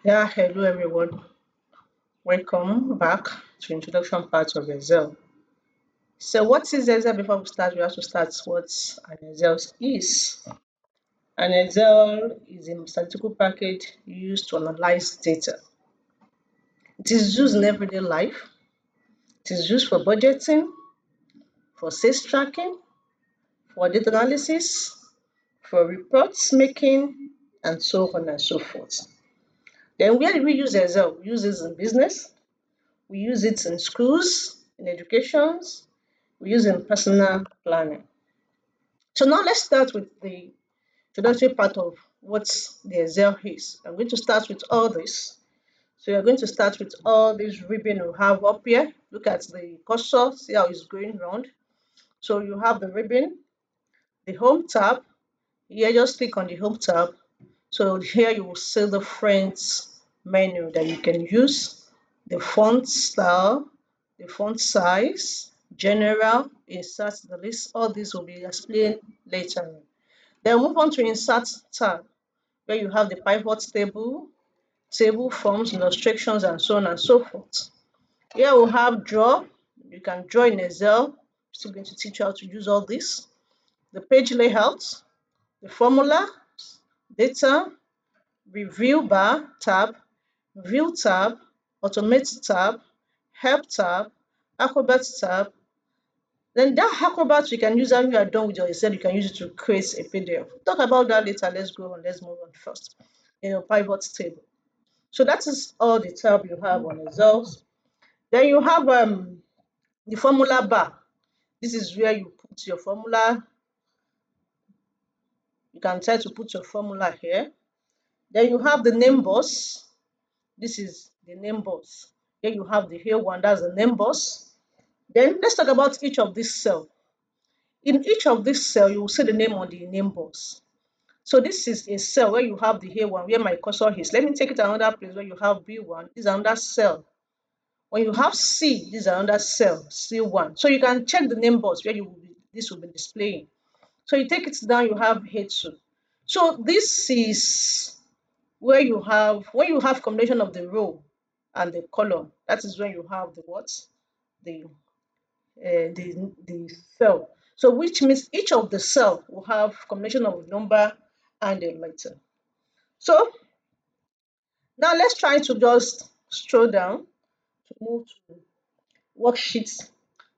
Yeah, hello everyone. Welcome back to introduction part of Excel. So what is Excel? Before we start, we have to start what an Excel is. An Excel is a statistical package used to analyze data. It is used in everyday life. It is used for budgeting, for sales tracking, for data analysis, for reports making, and so on and so forth. Then where do we use Excel? We use it in business, we use it in schools, in educations, we use in personal planning. So now let's start with the introductory part of what the Excel is. I'm going to start with all this. So you're going to start with all this ribbon we have up here. Look at the cursor, see how it's going round. So you have the ribbon, the home tab. Here, just click on the home tab. So here you will see the friends menu that you can use, the font style, the font size, general, insert the list. All these will be explained later. Then move on to insert tab, where you have the pivot table, table forms, illustrations, and so on and so forth. Here we'll have draw. You can draw in Excel. I'm still going to teach you how to use all this. The page layout, the formula, data, review bar tab, view tab, automate tab, help tab, acrobat tab. Then that acrobat you can use when you are done with your Excel, you can use it to create a PDF. We'll talk about that later. Let's go on. Let's move on first. Pivot table. So that is all the tab you have on Excel. Then you have the formula bar. This is where you put your formula. You can try to put your formula here. Then you have the name box. This is the name box. Here you have the here one, that's the name box. Then let's talk about each of these cells. In each of these cells, you will see the name on the name box. So this is a cell where you have the A1, where my cursor is. Let me take it to another place where you have B1. This is another cell. When you have C, this is another cell, C1. So you can check the name box where this will be displaying. So you take it down, you have H2. So this is where you have, when you have combination of the row and the column, that is when you have the what? The the cell. So which means each of the cell will have combination of number and a letter. So now let's try to just scroll down to move to worksheets.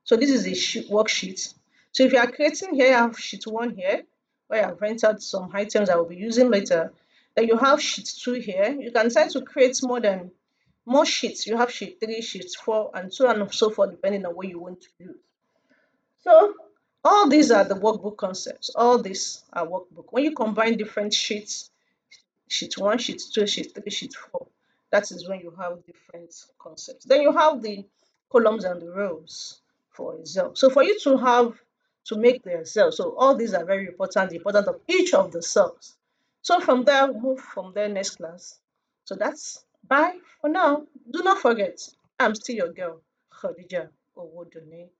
So this is a worksheet. So if you are creating here, I have sheet one here where I've entered some items I will be using later. Then you have sheet two here. You can try to create more sheets. You have sheet three, sheet four, and so on and so forth, depending on what you want to do. So all these are the workbook concepts. All these are workbook. When you combine different sheets, sheet one, sheet two, sheet three, sheet four, that is when you have different concepts. Then you have the columns and the rows for Excel. So for you to have to make the Excel, so all these are very important, the importance of each of the cells. So from there, move from there next class. So that's bye for now. Do not forget, I'm still your girl, Khadija Owodone.